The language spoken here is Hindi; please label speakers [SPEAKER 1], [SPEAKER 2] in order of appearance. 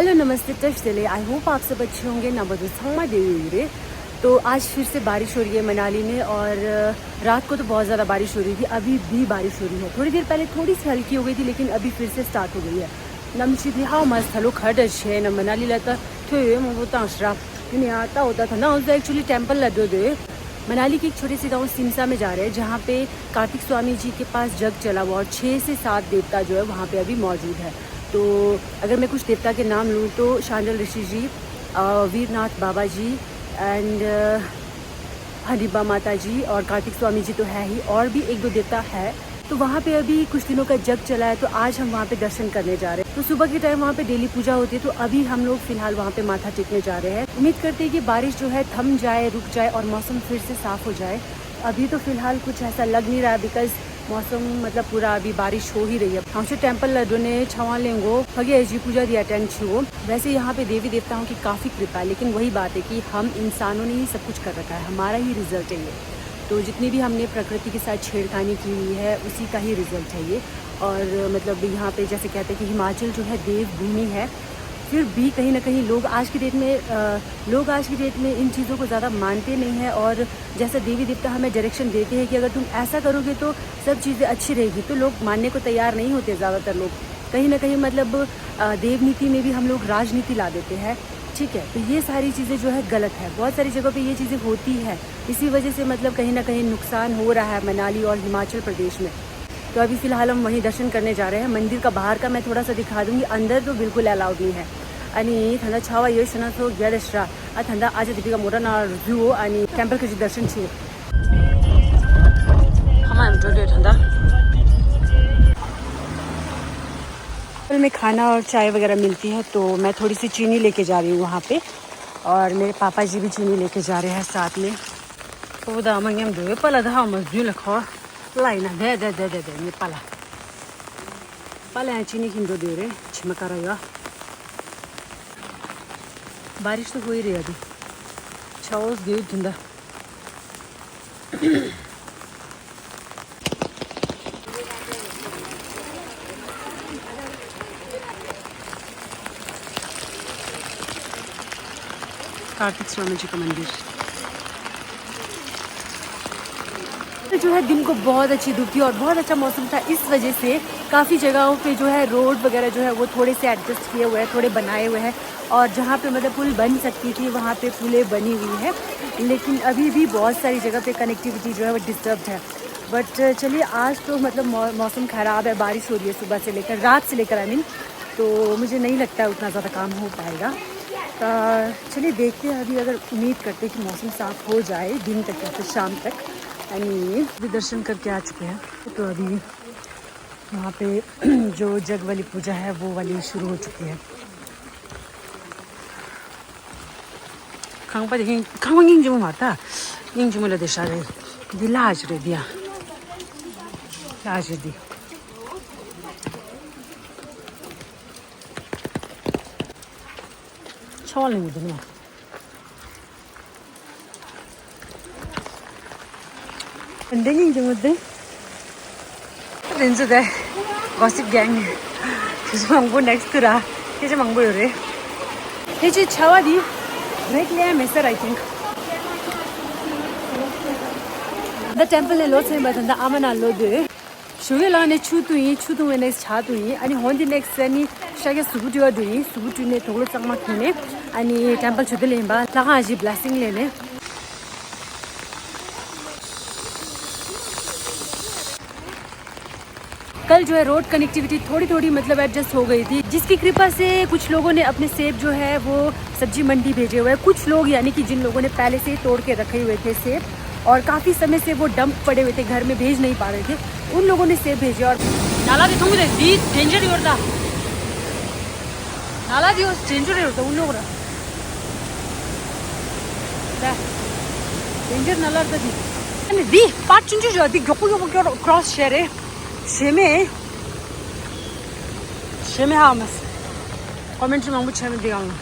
[SPEAKER 1] हेलो नमस्ते टचले, आई होप आप सब अच्छे होंगे ना। देवी तो आज फिर से बारिश हो रही है मनाली में और रात को तो बहुत ज़्यादा बारिश हो रही थी, अभी भी बारिश हो रही है। थोड़ी देर पहले थोड़ी सी हल्की हो गई थी लेकिन अभी फिर से स्टार्ट हो गई है। नमची थी हाँ मस्त हलो खड़ अच्छे न मनाली लाता आता होता था ना उसका एक्चुअली टेम्पल लड्डो दे मनाली के एक छोटे से गांव सिमसा में जा रहे हैं जहाँ पे कार्तिक स्वामी जी के पास जग चला हुआ और 6 से 7 देवता जो है वहाँ पे अभी मौजूद है। तो अगर मैं कुछ देवता के नाम लूँ तो शांडल ऋषि जी, वीरनाथ बाबा जी एंड हरिबा माता जी और कार्तिक स्वामी जी तो है ही, और भी एक दो देवता है। तो वहाँ पे अभी कुछ दिनों का जग चला है तो आज हम वहाँ पे दर्शन करने जा रहे हैं। तो सुबह के टाइम वहाँ पे डेली पूजा होती है तो अभी हम लोग फिलहाल वहाँ पे माथा टेकने जा रहे हैं। उम्मीद करते हैं कि बारिश जो है थम जाए, रुक जाए और मौसम फिर से साफ हो जाए। अभी तो फिलहाल कुछ ऐसा लग नहीं रहा है बिकॉज मौसम मतलब पूरा अभी बारिश हो ही रही है। हमसे टेम्पल लड्डोने छवा लेंगो भगे जी पूजा दिया अटेंड छो। वैसे यहाँ पे देवी देवताओं की काफ़ी कृपा है लेकिन वही बात है कि हम इंसानों ने ही सब कुछ कर रखा है, हमारा ही रिजल्ट है ये। तो जितनी भी हमने प्रकृति के साथ छेड़खानी की हुई है उसी का ही रिजल्ट है ये। और मतलब यहाँ पे जैसे कहते हैं कि हिमाचल जो है देव भूमि है, फिर भी कहीं ना कहीं लोग आज की डेट में इन चीज़ों को ज़्यादा मानते नहीं हैं। और जैसा देवी देवता हमें डायरेक्शन देते हैं कि अगर तुम ऐसा करोगे तो सब चीज़ें अच्छी रहेगी, तो लोग मानने को तैयार नहीं होते ज़्यादातर लोग। कहीं ना कहीं मतलब देव नीति में भी हम लोग राजनीति ला देते हैं, ठीक है। तो ये सारी चीज़ें जो है गलत है, बहुत सारी जगहों पे ये चीज़ें होती है। इसी वजह से मतलब कहीं ना कहीं नुकसान हो रहा है मनाली और हिमाचल प्रदेश में। तो अभी फ़िलहाल हम वहीं दर्शन करने जा रहे हैं। मंदिर का बाहर का मैं थोड़ा सा दिखा दूँगी, अंदर तो बिल्कुल अलाउड नहीं है। आणि थंडा छावा ये शना तो गया दशरा थंडा आज दीपिका मोरा ना रिव्यू आणि टेम्पल के दर्शन छे हमारे जो ठंडा में खाना और चाय वगैरह मिलती है। तो मैं थोड़ी सी चीनी लेके जा रही हूँ वहाँ पे, और मेरे पापा जी भी चीनी लेके जा रहे हैं साथ में। तो दामंगे हम दो पला धा मजदूर लखो लाई ना दे दे दे दे दे ये पला पला चीनी किंदो दे रहे छिमका रहेगा। बारिश तो हो ही रही है अभी छाओ दे धुंधा। कार्तिक स्वामी जी का मंदिर जो है दिन को बहुत अच्छी धूप थी और बहुत अच्छा मौसम था। इस वजह से काफ़ी जगहों पे जो है रोड वगैरह जो है वो थोड़े से एडजस्ट किए हुए हैं, थोड़े बनाए हुए हैं। और जहाँ पे मतलब पुल बन सकती थी वहाँ पे पुलें बनी हुई है, लेकिन अभी भी बहुत सारी जगह पे कनेक्टिविटी जो है वो डिस्टर्ब है। बट चलिए आज तो मतलब मौसम ख़राब है, बारिश हो रही है सुबह से लेकर रात से लेकर आई मीन, तो मुझे नहीं लगता है उतना ज़्यादा काम हो पाएगा। चलिए देखते हैं अभी, अगर उम्मीद करते हैं कि मौसम साफ़ हो जाए दिन तक या फिर शाम तक। यानी भी दर्शन करके आ चुके हैं तो अभी वहाँ पे जो जग वाली पूजा है वो वाली शुरू हो चुकी है। खांग जो माता इंग जो मतलब देशा रे दिलाज रे दिया लाज दी छवाल नहीं मुझे ना Ending yung muda. Rinso day. Gossip gang. Kasi mangbo next kura. Kasi mangbo yore. Hey ji chawa di. Right le mister I think. The temple ne lo se batanda amana lo de. Shugela ne chutu ne chatu yi. Ani hondi next ani shage subutu adu. Subutu ne tholo changma khine. Ani temple chudele ba. Laga aji blessing lene. कल जो है रोड कनेक्टिविटी थोड़ी मतलब एडजस्ट हो गई थी, जिसकी कृपा से कुछ लोगों ने अपने सेब जो है वो सब्जी मंडी भेजे हुए हैं। कुछ लोग यानी कि जिन लोगों ने पहले से ही तोड़ के रखे हुए थे सेब और काफ़ी समय से वो डंप पड़े हुए थे, घर में भेज नहीं पा रहे थे, उन लोगों ने सेब भेजे। और नाला डेंजर होता नाला दियो डेंजर होता उन लोगों डेंजर नाला दी पाँच चुंचू जो दी क्रॉस शेयर है शेमे हाँ मस कमेंट में मांगू छः में दिखाऊंगा।